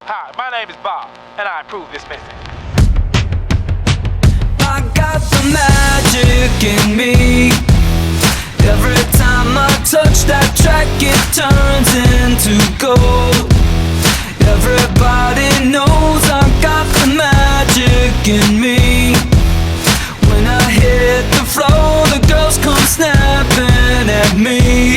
Hi, my name is Bob, and I approve this message. I got the magic in me. Every time I touch that track, it turns into gold. Everybody knows I got the magic in me. When I hit the floor, the girls come snapping at me.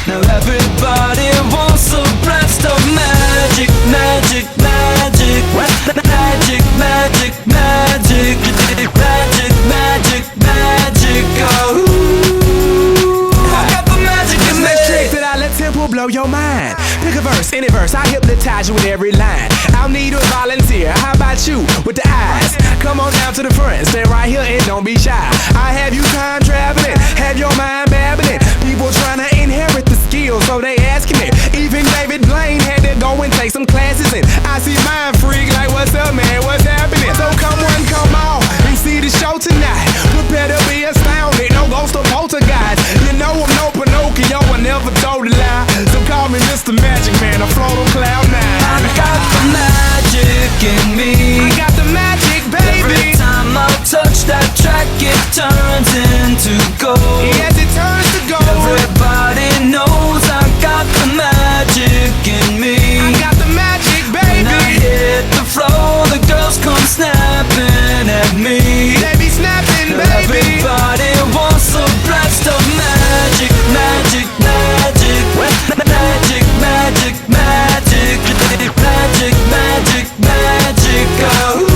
Now everybody wants a blast of magic, magic, magic, magic, magic, magic, magic, magic, magic, oh. I got the magic in me. Trick that I let tempo blow your mind. Pick a verse, any verse, I hypnotize you with every line. I'll need a volunteer, how about you with the eyes? Come on down to the front, stay right here and don't be shy. I have you time traveling, have your mind babbling. People trying to inherit the skills, so they asking it. Even David Blaine had to go and take some classes, and I see mind freak like, what's up, man, what's happening? So come one, come all, and see the show tonight. Prepare to be astounded, no ghost or poltergeist. You know I'm no Pinocchio, I never told a lie. So call me Mr. Magic Man, I float on cloud nine. I got the magic in me. I got the magic, baby. Every time I touch that track, it turns into gold. Yes, it turns to gold. Everybody knows I got the magic in me. I got the magic, baby. When I hit the floor, the girls come snapping at me. They be snapping, baby. Everybody wants a blast of magic, magic, magic, magic, magic, magic, magic, magic, magic, oh.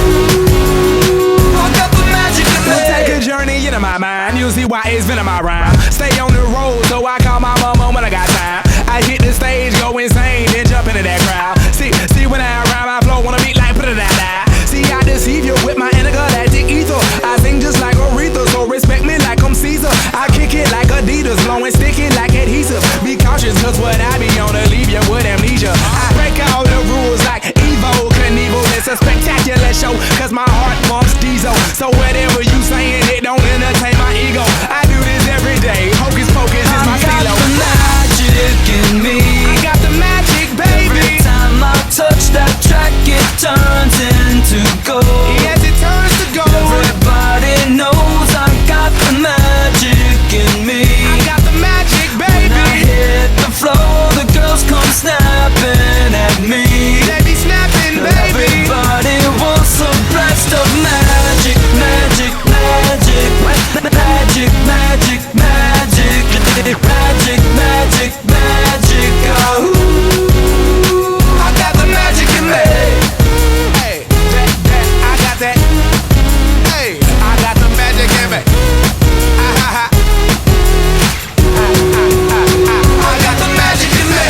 I got the magic in me. Take a journey into my mind. You'll see why it's been in my rhyme. Stay on the road, so I call my mama when I got time. I hit the stage, go insane, then jump into that crowd. See when I rhyme, I flow, wanna beat like put-a-da-da. See, I deceive you with my intergalactic ether. I sing just like Aretha, so respect me like I'm Caesar. I kick it like Adidas, blowing sticky like adhesive. Be cautious, cause what I be on to leave you with amnesia. I break all the rules like Evo Knievel. It's a spectacular show, cause my heart pumps diesel. So whatever you saying, it don't entertain my ego. I do this every day, hocus pocus is my I got stilo. the magic in me. I got the magic, baby. Every time I touch that track, it turns into gold. Yes, it turns to gold. Everybody knows I got the magic in me. I got the magic, When I baby. hit the floor, the girls come snapping at me. They be snapping, baby. Everybody wants a blast of magic, magic, magic, magic, magic, magic, magic, magic, magic, oh. I got the magic in me. Hey, I got that. Hey, I got the magic in me. I got the magic in me.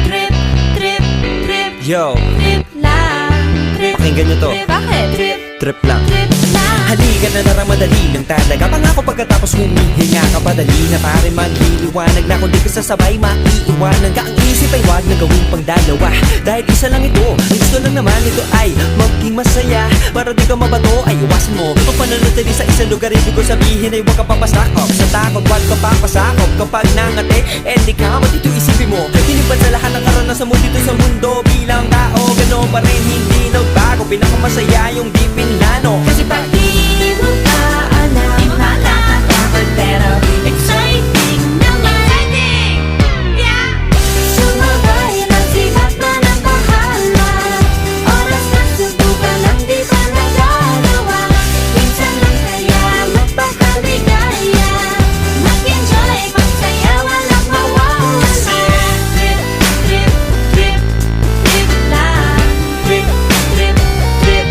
Trip, trip, trip, Yo, trip lang. Trip, pakinggan nyo to. trip, bakit? Trip, Trip lang. trip lang. Halika na lang madali ng talaga. Pangako pagkatapos humihinga ka padali na pare magliliwanag na kung di ka sasabay maiiwanan ka. Ang isip ay wag na gawing pangdalawa, dahil isa lang ito. Ang gusto lang naman ito ay maging masaya. Para di ka mabato ay iwasan mo ang pananatili sa isang lugar. Ibig ko sabihin ay huwag ka papasakop sa takot, wag ka papasakop. Kapag nangate, di ka matito isipin mo. Hinipan sa lahat ng karanasan mo dito sa mundo. Bilang tao, gano'n pa rin hindi nagbago. Pinakamasaya yung di pinlano. Kasi pag di mo ka alam, di mo nakakatakot pero exciting naman. Exciting! Yeah! Sumabay lang si Batman ang bahala. Oras na subukan ang di pa nagagawa. Minsan lang kaya magpakaligaya. Mag-enjoy, magsaya, walang mawawala. Trip, trip, trip, trip lang. Trip, trip, trip,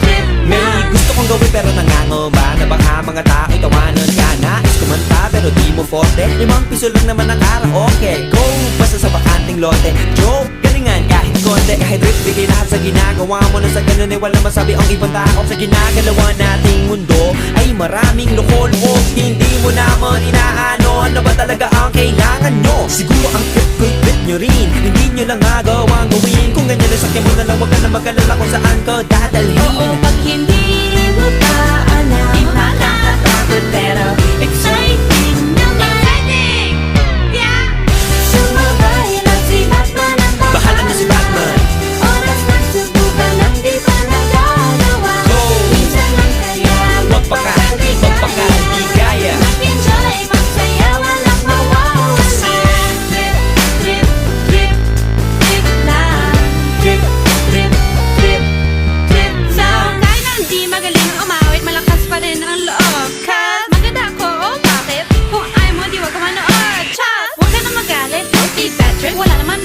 trip May lang. gusto kong gawin pero nangangamba na baka mga tao'y tawanan ka. Nais kumanta pero di mo forte. 5 piso lang naman ang karaoke. Go! Basta sa bakanting lote. Joke! Galingan kahit konti. Kahit rip, bigay lahat sa ginagawa mo. Na sa ganun ay walang masabi ang ibang tao. Sa ginagalawa nating mundo ay maraming loko-loko. Hindi mo naman inaano ano ba talaga ang kailangan nyo. Siguro ang trip ko'y trip nyo rin. Hindi nyo lang agawang gawin. Kung ganyan ay sakyan mo na lang, wag ka na mag-alala kung saan ka dadalhin. Oo, pag hindi mo pa alam, di mo nakakatakot pero exciting naman. Exciting! Yeah! Sumabay lang si Batman ang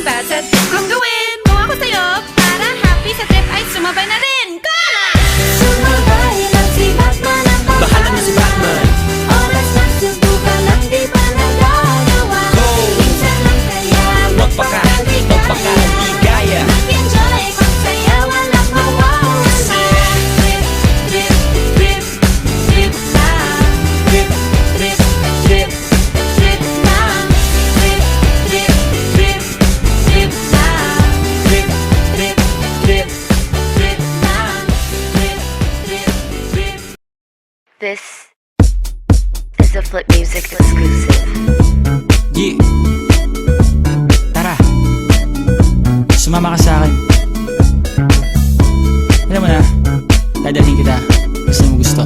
bad sa trip kong gawin. Kung ako sa'yo, para happy sa trip ay sumabay na rin. Go! Sumabay lang si Batman ang pagkakas. Bahala na si Batman. Oras lang subukan lang di pa nagagawa. Go! Minsan lang kaya magpakaligaya. mag-enjoy kung saya walang mawawala. Trip, trip, trip, trip lang. Trip, Trip, trip, trip lang. Trip, trip, trip, trip lang. trip, Trip, trip, trip lang. Trip, trip, trip. This is a Flip Music exclusive. yeah. Tara, sumama ka sa akin. Alam mo na, dadalhin kita. Gusto mo gusto.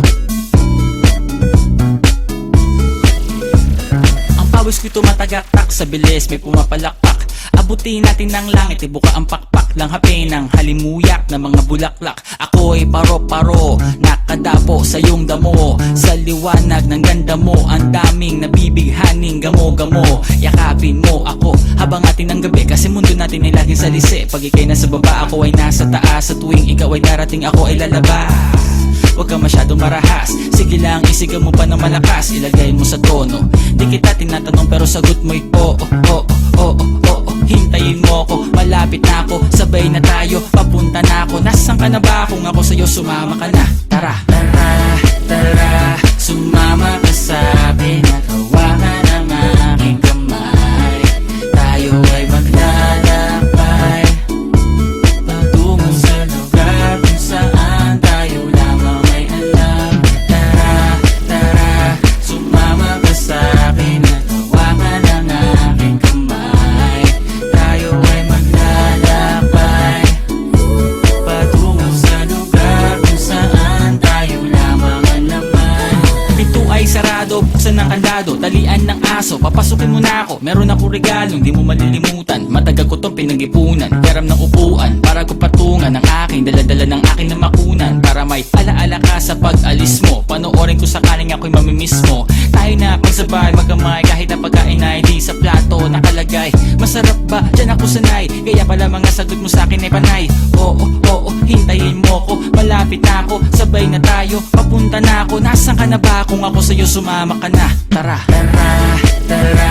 Ang pawis ko'y tumatagaktak sa bilis, may pumapalakpak. Abutin natin ng langit, ibuka ang pakpak lang hape ng halimuyak na mga bulaklak. Ako'y paro-paro, nakadapo sa iyong damo. Sa liwanag ng ganda mo, ang daming nabibighaning gamo-gamo. Yakapin mo ako habang atin ng gabi, kasi mundo natin ay laging salisi. Pag ikay nasa baba, ako ay nasa taas. Sa tuwing ikaw ay darating, ako ay lalabas. Huwag ka masyadong marahas, sige lang isigaw mo pa ng malakas. Ilagay mo sa tono, di kita tinatanong pero sagot mo'y oo, oo, oo, oo. Hintayin mo ako, malapit na ako, sabay na tayo, papunta na ako. Nasaan ka na ba? Kung ako sa'yo, sumama ka na. Tara, tara, tara, sumama ka sa akin at hawakan ang aking kamay. Tayo ay maglalakbay patungo sa lugar kung saan tayo lamang ay alam. Tara, tara, sumama ka sa akin at hawakan ang aking kamay. Tayo ay maglalakbay patungo sa lugar kung saan tayo lamang ang laman. Pinto ay sarado, buksan ng kandado, talian ng aso, papasukin mo na ako. Meron ako regalong di mo malilimutan, matagal ko tong pinag-ipunan. Karam ng upuan, para ko patungan ang aking daladala ng aking namakunan. Para may alaala ka sa pag-alis mo, panoorin ko sakaling ako'y mamimiss mo. Tayo na pagsabay, magkamay, kahit ang pagkain ay di sa plato nakalagay. Masarap ba? Diyan ako sanay, kaya pala mga sagot mo sa akin ay panay. Oo, oo, hintayin mo ko, malapit na ako, sabay na tayo, papunta na ako. Nasaan ka na ba? Kung ako sa'yo, sumama ka na. Tara, tara, tara,